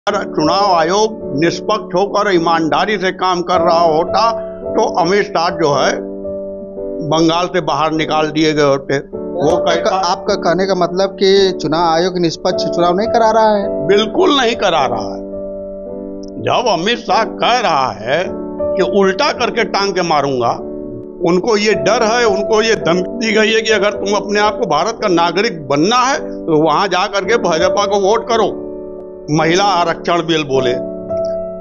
चुनाव आयोग निष्पक्ष होकर ईमानदारी से काम कर रहा होता तो अमित शाह जो है बंगाल से बाहर निकाल दिए गए होते। वो आपका कहने का मतलब कि चुनाव आयोग निष्पक्ष चुनाव नहीं करा रहा है? बिल्कुल नहीं करा रहा है। जब अमित शाह कह रहा है कि उल्टा करके टांग के मारूंगा, उनको ये डर है, उनको ये धमकी दी गई है कि अगर तुम अपने आप को भारत का नागरिक बनना है तो वहां जा करके भाजपा को वोट करो। महिला आरक्षण बिल बोले,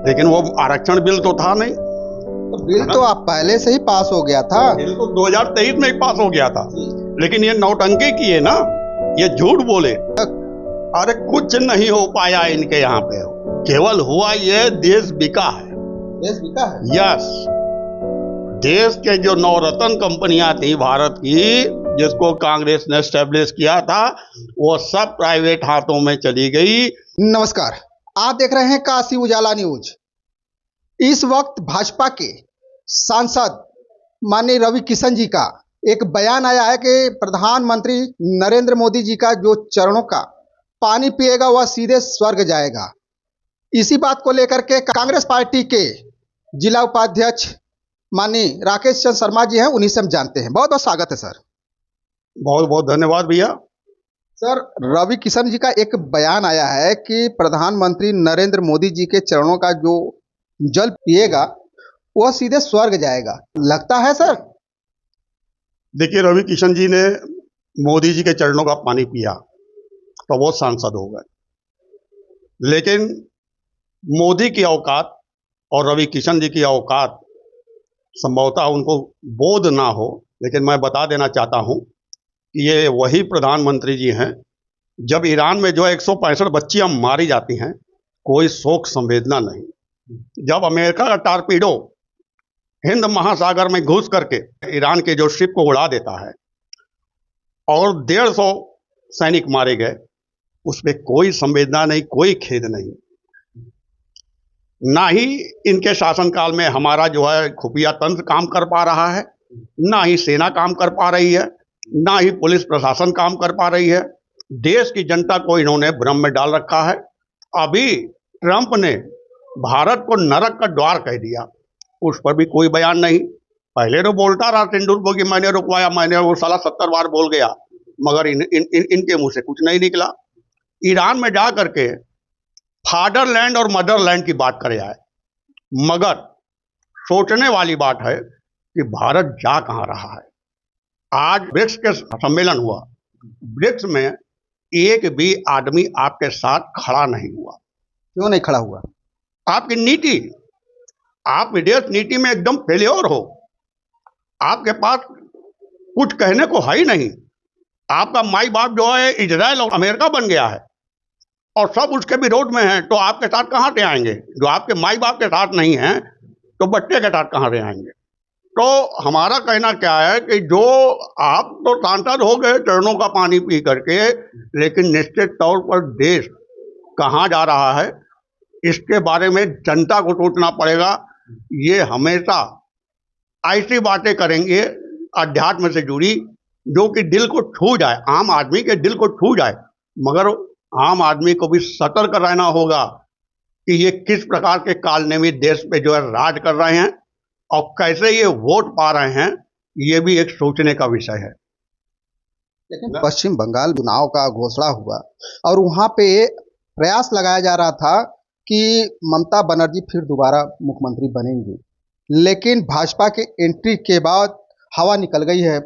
लेकिन वो आरक्षण बिल तो था नहीं। तो बिल तो आप पहले से ही पास हो गया था। बिल तो 2023 में ही पास हो गया था, लेकिन ये नौटंकी किए ना, ये झूठ बोले। अरे कुछ नहीं हो पाया इनके यहाँ पे, केवल हुआ ये देश बिका है। देश बिका है? यस। देश के जो नवरत्न कंपनियां थी भारत की, जिसको कांग्रेस ने एस्टेब्लिश किया था, वो सब प्राइवेट हाथों में चली गई। नमस्कार, आप देख रहे हैं काशी उजाला न्यूज। इस वक्त भाजपा के सांसद माननीय रवि किशन जी का एक बयान आया है कि प्रधानमंत्री नरेंद्र मोदी जी का जो चरणों का पानी पिएगा वह सीधे स्वर्ग जाएगा। इसी बात को लेकर के कांग्रेस पार्टी के जिला उपाध्यक्ष माननीय राकेश चंद्र शर्मा जी हैं, उन्हीं से हम जानते हैं। बहुत बहुत स्वागत है सर। बहुत बहुत धन्यवाद भैया। सर, रवि किशन जी का एक बयान आया है कि प्रधानमंत्री नरेंद्र मोदी जी के चरणों का जो जल पिएगा वह सीधे स्वर्ग जाएगा, लगता है सर? देखिए, रवि किशन जी ने मोदी जी के चरणों का पानी पिया तो वो सांसद हो गए, लेकिन मोदी की औकात और रवि किशन जी की औकात संभवतः उनको बोध ना हो, लेकिन मैं बता देना चाहता हूं कि ये वही प्रधानमंत्री जी हैं जब ईरान में जो 165 बच्चियां मारी जाती हैं, कोई शोक संवेदना नहीं। जब अमेरिका का टारपीडो हिंद महासागर में घुस करके ईरान के जो शिप को उड़ा देता है और 150 सैनिक मारे गए, उसमें कोई संवेदना नहीं, कोई खेद नहीं। ना ही इनके शासनकाल में हमारा जो है खुफिया तंत्र काम कर पा रहा है, ना ही सेना काम कर पा रही है, ना ही पुलिस प्रशासन काम कर पा रही है। देश की जनता को इन्होंने भ्रम में डाल रखा है। अभी ट्रंप ने भारत को नरक का द्वार कह दिया, उस पर भी कोई बयान नहीं। पहले तो बोलता रहा तेंदुलकर की मैंने रुकवाया, मैंने वो साला 70 बार बोल गया, मगर इनके मुंह से कुछ नहीं निकला। ईरान में जा करके फादरलैंड और मदरलैंड की बात करे आए, मगर सोचने वाली बात है कि भारत जा कहां रहा है। आज ब्रिक्स के सम्मेलन हुआ, ब्रिक्स में एक भी आदमी आपके साथ खड़ा नहीं हुआ। क्यों नहीं खड़ा हुआ? आपकी नीति, आप विदेश नीति में एकदम फेल्योर हो। आपके पास कुछ कहने को है ही नहीं। आपका माई बाप जो है इजराइल और अमेरिका बन गया है और सब उसके विरोध में हैं, तो आपके साथ कहां से आएंगे? जो आपके माई बाप के साथ नहीं हैं तो बच्चे के साथ कहां से आएंगे? तो हमारा कहना क्या है कि जो आप तो सांसद हो गए चरणों का पानी पी करके, लेकिन निश्चित तौर पर देश कहां जा रहा है इसके बारे में जनता को सोचना पड़ेगा। ये हमेशा ऐसी बातें करेंगे अध्यात्म से जुड़ी जो कि दिल को छू जाए, आम आदमी के दिल को छू जाए, मगर आम आदमी को भी सतर्क रहना होगा कि ये किस प्रकार के कालनेमी देश पे जो है राज कर रहे हैं और कैसे ये वोट पा रहे हैं, ये भी एक सोचने का विषय है। लेकिन पश्चिम बंगाल चुनाव का घोषणा हुआ और वहां पे प्रयास लगाया जा रहा था कि ममता बनर्जी फिर दोबारा मुख्यमंत्री बनेंगी, लेकिन भाजपा के एंट्री के बाद हवा निकल गई है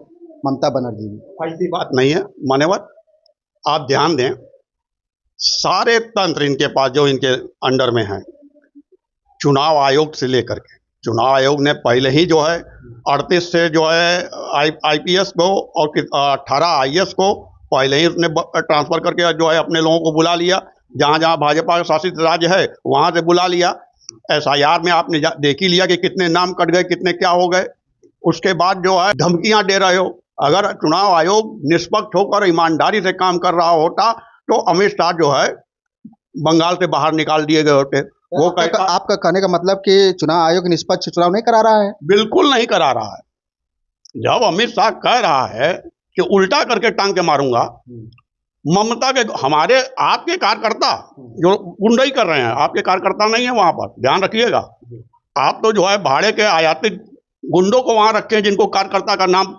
ममता बनर्जी की। ऐसी बात नहीं है मान्यवर, आप ध्यान दें, सारे तंत्र इनके पास जो इनके अंडर में है, चुनाव आयोग से लेकर के, चुनाव आयोग ने पहले ही जो है 38 से जो है आईपीएस को और 18 आईएएस को पहले ही उसने ट्रांसफर करके जो है अपने लोगों को बुला लिया। जहां जहां भाजपा शासित राज्य है वहां से बुला लिया। एसआईआर में आपने देख ही लिया कि कितने नाम कट गए, कितने क्या हो गए। उसके बाद जो है धमकियां दे रहे हो। अगर चुनाव आयोग निष्पक्ष होकर ईमानदारी से काम कर रहा होता तो अमित शाह जो है बंगाल से बाहर निकाल दिए गए होते। वो आपका कहने का मतलब कि चुनाव आयोग निष्पक्ष चुनाव नहीं करा रहा है? बिल्कुल नहीं करा रहा है। जब अमित शाह कह रहा है कि उल्टा करके टांग के मारूंगा, ममता के हमारे आपके कार्यकर्ता जो गुंडाई कर रहे हैं, आपके कार्यकर्ता नहीं है वहां पर, ध्यान रखिएगा। आप तो जो है भाड़े के आयातित गुंडों को वहां रखे हैं जिनको कार्यकर्ता का नाम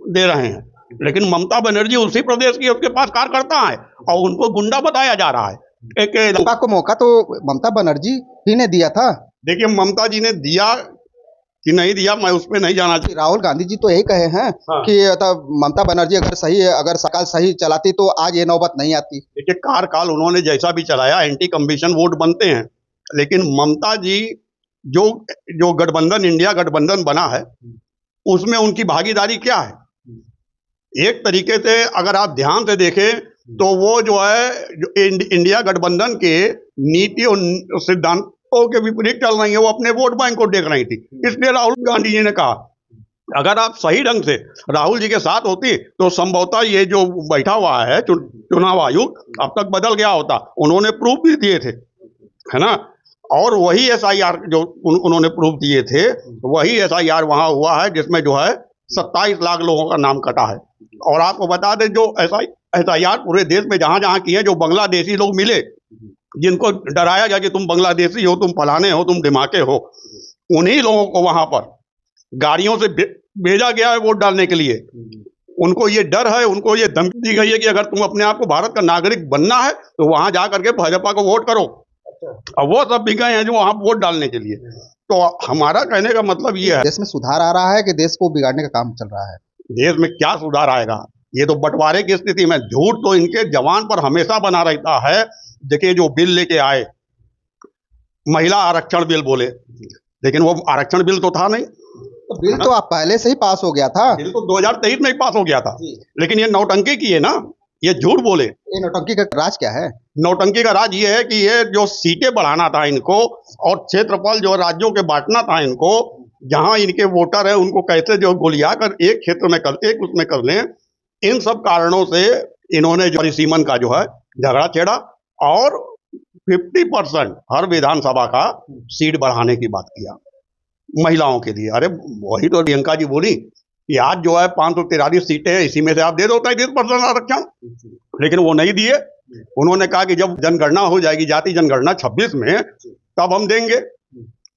दे रहे हैं, लेकिन ममता बनर्जी उसी प्रदेश की, उसके पास कार्यकर्ता है और उनको गुंडा बताया जा रहा है। भाजपा को मौका तो ममता बनर्जी ही ने दिया था। देखिए ममता जी ने दिया कि नहीं दिया, मैं उस पर नहीं जाना चाहिए। राहुल गांधी जी तो यही कहे हैं कि ममता बनर्जी अगर सही है, अगर सरकार सही चलाती तो आज ये नौबत नहीं आती। देखिए कार्यकाल उन्होंने जैसा भी चलाया, एंटी कमीशन वोट बनते हैं, लेकिन ममता जी जो जो गठबंधन, इंडिया गठबंधन बना है, उसमें उनकी भागीदारी क्या है? एक तरीके से अगर आप ध्यान से देखें तो वो जो है जो इंडिया गठबंधन के नीति और सिद्धांतों के विपरीत चल रही है, वो अपने वोट बैंक को देख रही थी। इसलिए राहुल गांधी जी ने कहा अगर आप सही ढंग से राहुल जी के साथ होती तो संभवतः ये जो बैठा हुआ है चुनाव आयोग अब तक बदल गया होता। उन्होंने प्रूफ भी दिए थे, है ना, और वही SIR जो उन्होंने प्रूफ दिए थे, वही SIR वहां हुआ है जिसमें जो है 27 लाख लोगों का नाम कटा है। और आपको बता दें जो SIR पूरे देश में जहां जहां की है, जो बांग्लादेशी लोग मिले जिनको डराया गया कि तुम बांग्लादेशी हो, तुम फलाने हो, तुम दिमाके हो, उन्हीं लोगों को वहां पर गाड़ियों से भेजा गया है वोट डालने के लिए। उनको ये डर है, उनको ये धमकी दी गई है कि अगर तुम अपने आप को भारत का नागरिक बनना है तो वहां जा करके भाजपा को वोट करो। और वो सब भी गए हैं जो वहां वोट डालने के लिए। तो हमारा कहने का मतलब ये है, देश में सुधार आ रहा है कि देश को बिगाड़ने का काम चल रहा है? देश में क्या सुधार आएगा? ये तो बंटवारे की स्थिति में, झूठ तो इनके जवान पर हमेशा बना रहता है। देखिए जो बिल लेके आए, महिला आरक्षण बिल बोले, लेकिन वो आरक्षण बिल तो था नहीं। तो बिल तो आप पहले से ही पास हो गया था। बिल तो 2023 में ही पास हो गया था, लेकिन ये नौटंकी की है ना, ये झूठ बोले। ये नौटंकी का राज क्या है? नौटंकी का राज ये है कि ये जो सीटें बढ़ाना था इनको और क्षेत्रफल जो राज्यों के बांटना था इनको, जहां इनके वोटर है उनको कैसे जो गोलिया कर एक क्षेत्र में कर, एक उसमें कर लें, इन सब कारणों से इन्होंने जो परिसीमन का जो है झगड़ा छेड़ा और 50% हर विधानसभा का सीट बढ़ाने की बात किया महिलाओं के लिए। अरे वही तो प्रियंका जी बोली कि आज जो है 543 सीटें हैं, इसी में से आप दे दो 33% आरक्षण, लेकिन वो नहीं दिए। उन्होंने कहा कि जब जनगणना हो जाएगी, जाति जनगणना 26 में, तब हम देंगे,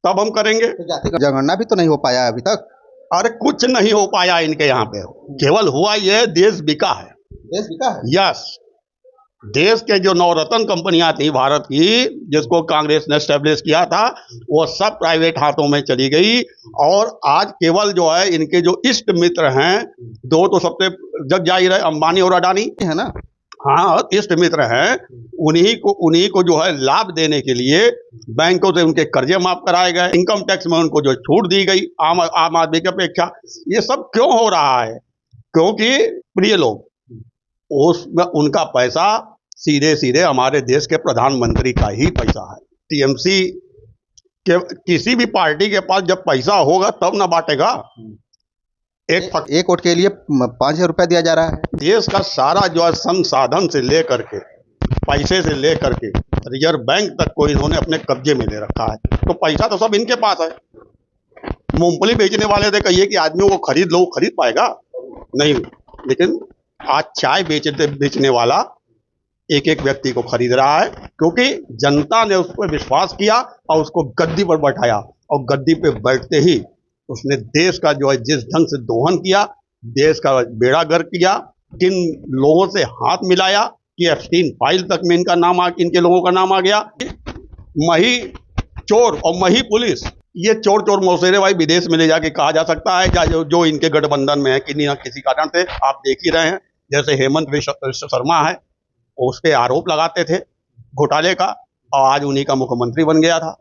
तब हम करेंगे। तो जाति जनगणना भी तो नहीं हो पाया अभी तक। अरे कुछ नहीं हो पाया इनके यहाँ पे, केवल हुआ ये देश बिका है। देश बिका है? यस, देश के जो नवरत्न कंपनियां थी भारत की, जिसको कांग्रेस ने एस्टेब्लिश किया था, वो सब प्राइवेट हाथों में चली गई। और आज केवल जो है इनके जो इष्ट मित्र हैं, दो तो सबसे जग जाहिर है, अंबानी और अडानी, है ना। हाँ, इष्ट मित्र हैं, उन्हीं को जो है लाभ देने के लिए बैंकों से उनके कर्जे माफ कराए गए, इनकम टैक्स में उनको जो छूट दी गई आम आदमी की अपेक्षा। ये सब क्यों हो रहा है? क्योंकि प्रिय लोग, उसमें उनका पैसा सीधे सीधे हमारे देश के प्रधानमंत्री का ही पैसा है। TMC के किसी भी पार्टी के पास जब पैसा होगा तब ना बांटेगा। एक वोट के लिए 5,000 रुपया दिया जा रहा है। देश का सारा जो है संसाधन से लेकर के, पैसे से लेकर के, रिजर्व बैंक तक को इन्होंने अपने कब्जे में ले रखा है। तो पैसा तो सब इनके पास है। मूंगफली बेचने वाले से कहिए कि आदमी को खरीद लो, खरीद पाएगा नहीं, लेकिन आज चाय बेचने वाला एक एक व्यक्ति को खरीद रहा है, क्योंकि जनता ने उस पर विश्वास किया और उसको गद्दी पर बैठाया, और गद्दी पे बैठते ही उसने देश का जो है जिस ढंग से दोहन किया, देश का बेड़ा गर्क किया, किन लोगों से हाथ मिलाया कि एप्स्टीन फाइल तक में इनके लोगों का नाम आ गया। मही चोर और मही पुलिस, ये चोर चोर मौसेरे भाई विदेश में ले जाके कहा जा सकता है, जो इनके गठबंधन में है, कि किसी कारण से आप देख ही रहे हैं। जैसे हेमंत विश्व शर्मा है, उस पर आरोप लगाते थे घोटाले का, और आज उन्हीं का मुख्यमंत्री बन गया था।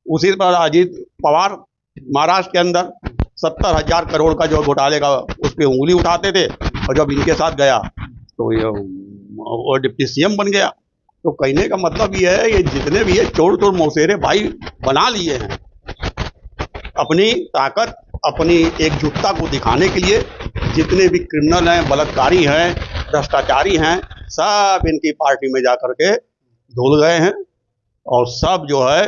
उसी पर अजीत पवार महाराष्ट्र के अंदर 70,000 करोड़ का जो घोटाले का उस पर उंगली उठाते थे, और जब इनके साथ गया तो ये वो डिप्टी CM बन गया। तो कहने का मतलब ये है, ये जितने भी ये चोर चोर मौसेरे भाई बना लिए हैं अपनी ताकत, अपनी एकजुटता को दिखाने के लिए, जितने भी क्रिमिनल हैं, बलात्कारी हैं, भ्रष्टाचारी हैं, सब इनकी पार्टी में जाकर के धुल गए हैं। और सब जो है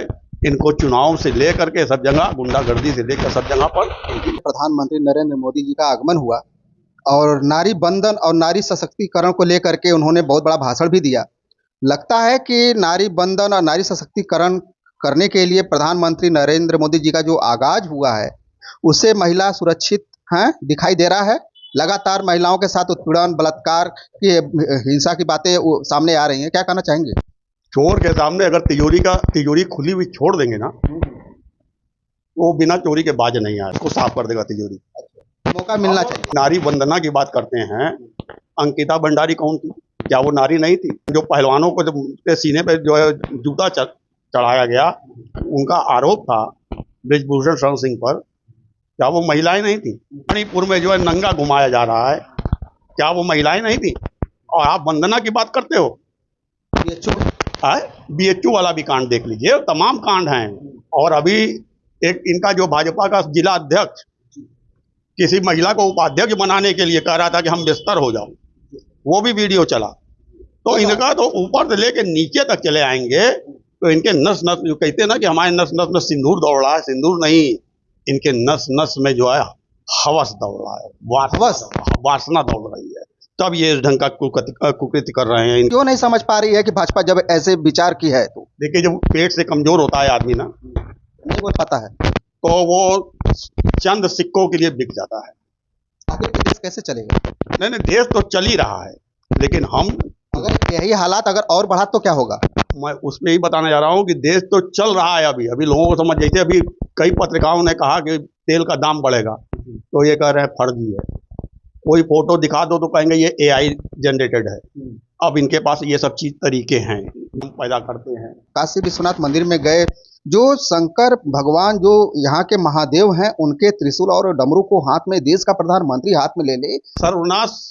इनको चुनाव से लेकर के सब जगह, गुंडागर्दी से लेकर सब जगह पर। प्रधानमंत्री नरेंद्र मोदी जी का आगमन हुआ, और नारी बंधन और नारी सशक्तिकरण को लेकर के उन्होंने बहुत बड़ा भाषण भी दिया। लगता है कि नारी बंधन और नारी सशक्तिकरण करने के लिए प्रधानमंत्री नरेंद्र मोदी जी का जो आगाज हुआ है, उससे महिला सुरक्षित हैं दिखाई दे रहा है। लगातार महिलाओं के साथ उत्पीड़न, बलात्कार की हिंसा की बातें सामने आ रही हैं। क्या कहना चाहेंगे? चोर के सामने अगर तिजोरी खुली हुई छोड़ देंगे ना, वो बिना चोरी के बाज नहीं आए, उसको साफ कर देगा तिजोरी। मौका मिलना चाहिए। नारी वंदना की बात करते हैं, अंकिता भंडारी कौन थी? क्या वो नारी नहीं थी? जो पहलवानों को जब के सीने पे जो है जूता चढ़ाया गया, उनका आरोप था ब्रिजभूषण शरण सिंह पर, क्या वो महिलाएं नहीं थी? मणिपुर में जो है नंगा घुमाया जा रहा है, क्या वो महिलाएं नहीं थी? और आप वंदना की बात करते हो? BHU वाला भी कांड देख लीजिए, तमाम कांड हैं। और अभी एक इनका जो भाजपा का जिला अध्यक्ष किसी महिला को उपाध्यक्ष बनाने के लिए कह रहा था कि हम बिस्तर हो जाओ, वो भी वीडियो चला। तो इनका तो ऊपर से लेके नीचे तक चले आएंगे तो इनके नस नस, जो कहते हैं ना कि हमारे नस नस में सिंदूर दौड़ रहा है, सिंदूर नहीं, इनके नस नस में जो है हवस दौड़ रहा है, वासना दौड़ रही है, तब ये इस ढंग का कुकृत्य कर रहे हैं। क्यों नहीं समझ पा रही है कि भाजपा जब ऐसे विचार की है? तो देखिए, जब पेट से कमजोर होता है आदमी ना, नहीं बोल पाता है, तो वो चंद सिक्कों के लिए बिक जाता है। आखिर देश कैसे चलेगा? नहीं, देश तो चल ही रहा है, लेकिन हम, अगर यही हालात अगर और बढ़ा तो क्या होगा? मैं उसमें ही बताने जा रहा हूँ कि देश तो चल रहा है। अभी लोगों को समझ, जैसे अभी कई पत्रिकाओं ने कहा कि तेल का दाम बढ़ेगा, तो ये कह रहे हैं फर्जी है। कोई फोटो दिखा दो तो कहेंगे ये AI जनरेटेड है। अब इनके पास ये सब चीज तरीके हैं, हम पैदा करते हैं। काशी विश्वनाथ मंदिर में गए, जो शंकर भगवान जो यहाँ के महादेव हैं, उनके त्रिशूल और डमरू को हाथ में देश का प्रधानमंत्री हाथ में ले ले, सर्वनाश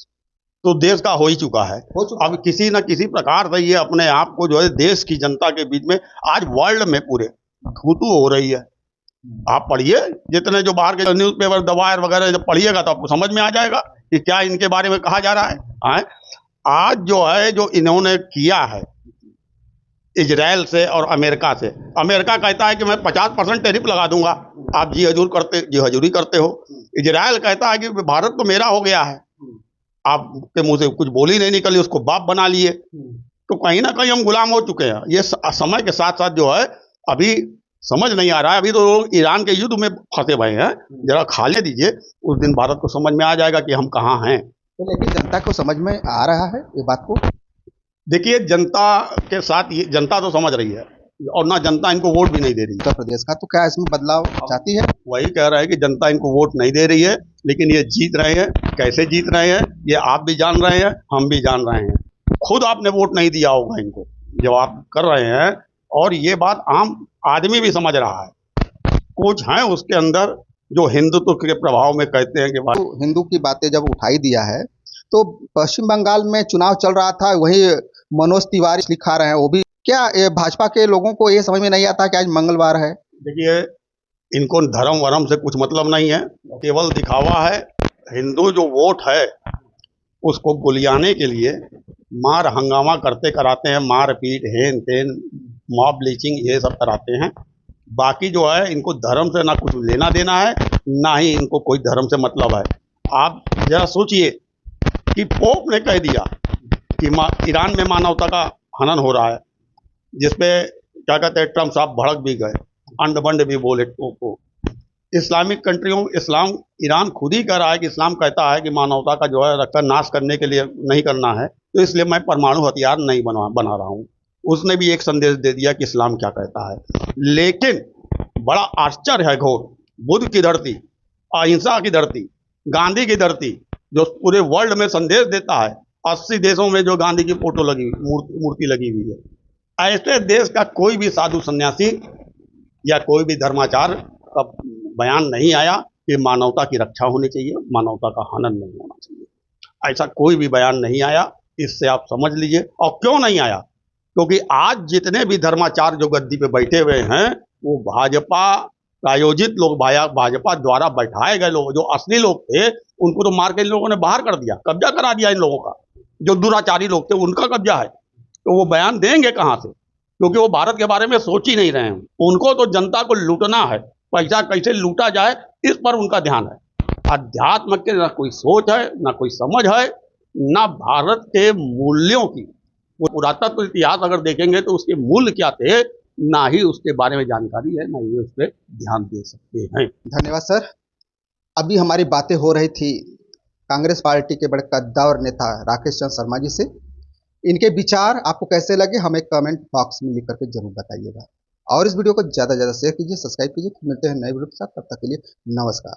तो देश का हो ही चुका है। अब किसी न किसी प्रकार से ये अपने आप को जो है देश की जनता के बीच में, आज वर्ल्ड में पूरे थूतू हो रही है। आप पढ़िए, जितने जो बाहर के न्यूज़पेपर दवायर वगैरह जब पढ़िएगा तो आपको समझ में आ जाएगा कि क्या इनके बारे में कहा जा रहा है। आज जो है, जो इन्होंने किया है इजराइल से और अमेरिका से, अमेरिका कहता है कि मैं 50% टैरिफ लगा दूंगा, आप जी हजूरी करते हो। इजराइल कहता है कि भारत तो मेरा हो गया है, आपके मुंह से कुछ बोली नहीं निकली, उसको बाप बना लिए। तो कहीं ना कहीं हम गुलाम हो चुके हैं। ये समय के साथ साथ जो है अभी समझ नहीं आ रहा है। अभी तो लोग ईरान के युद्ध में फंसे हुए हैं, जरा खाने दीजिए, उस दिन भारत को समझ में आ जाएगा कि हम कहाँ हैं। तो लेकिन जनता को समझ में आ रहा है ये बात को? देखिए, जनता के साथ ये जनता तो समझ रही है, और ना जनता इनको वोट भी नहीं दे रही। उत्तर प्रदेश का तो क्या इसमें बदलाव चाहती है? वही कह रहा है कि जनता इनको वोट नहीं दे रही है, लेकिन ये जीत रहे हैं। कैसे जीत रहे हैं ये आप भी जान रहे हैं, हम भी जान रहे हैं। खुद आपने वोट नहीं दिया होगा इनको, जब आप कर रहे हैं। और ये बात आम आदमी भी समझ रहा है। कुछ हैं उसके अंदर जो हिंदुत्व के प्रभाव में कहते हैं कि तो हिंदू की बातें जब उठाई दिया है, तो पश्चिम बंगाल में चुनाव चल रहा था, वही मनोज तिवारी लिखा रहे हैं, वो भी क्या भाजपा के लोगों को ये समझ में नहीं आता कि आज मंगलवार है? देखिए, इनको धर्म वरम से कुछ मतलब नहीं है, केवल दिखावा है। हिंदू जो वोट है उसको गुलियाने के लिए मार हंगामा करते कराते हैं, मार पीट, हेन तेन, मॉब ब्लीचिंग, ये सब कराते हैं। बाकी जो है इनको धर्म से ना कुछ लेना देना है, ना ही इनको कोई धर्म से मतलब है। आप जरा सोचिए कि पोप ने कह दिया कि ईरान में मानवता का हनन हो रहा है, जिसपे क्या कहते हैं ट्रम्प साहब भड़क भी गए, अंड बंड भी बोले को। इस्लामिक कंट्रियों, इस्लाम, ईरान खुद ही कह रहा है कि इस्लाम कहता है कि मानवता का जो है रखकर नाश करने के लिए नहीं करना है, तो इसलिए मैं परमाणु हथियार नहीं बना रहा हूँ। उसने भी एक संदेश दे दिया कि इस्लाम क्या कहता है। लेकिन बड़ा आश्चर्य है घोर, बुद्ध की धरती, अहिंसा की धरती, गांधी की धरती, जो पूरे वर्ल्ड में संदेश देता है, 80 देशों में जो गांधी की फोटो लगी, मूर्ति लगी हुई है, ऐसे देश का कोई भी साधु सन्यासी या कोई भी धर्माचार्य का बयान नहीं आया कि मानवता की रक्षा होनी चाहिए, मानवता का हनन नहीं होना चाहिए। ऐसा कोई भी बयान नहीं आया। इससे आप समझ लीजिए। और क्यों नहीं आया? क्योंकि आज जितने भी धर्माचार्य जो गद्दी पे बैठे हुए हैं, वो भाजपा प्रायोजित लोग, भाजपा द्वारा बैठाए गए लोग, जो असली लोग थे उनको तो मार के इन लोगों ने बाहर कर दिया, कब्जा करा दिया इन लोगों का। जो दुराचारी लोग थे उनका कब्जा है, तो वो बयान देंगे कहाँ से? क्योंकि वो भारत के बारे में सोच ही नहीं रहे हैं। उनको तो जनता को लूटना है, पैसा कैसे लूटा जाए इस पर उनका ध्यान है। अध्यात्म के ना कोई सोच है, ना कोई समझ है, ना भारत के मूल्यों की। वो पुरातत्व इतिहास अगर देखेंगे तो उसके मूल्य क्या थे, ना ही उसके बारे में जानकारी है, ना ही उस पर ध्यान दे सकते हैं। धन्यवाद सर। अभी हमारी बातें हो रही थी कांग्रेस पार्टी के बड़े कद्दावर नेता राकेश चंद्र शर्मा जी से। इनके विचार आपको कैसे लगे हमें कमेंट बॉक्स में लिख करके जरूर बताइएगा, और इस वीडियो को ज़्यादा से ज़्यादा शेयर कीजिए, सब्सक्राइब कीजिए। मिलते हैं नए वीडियो के साथ, तब तक के लिए नमस्कार।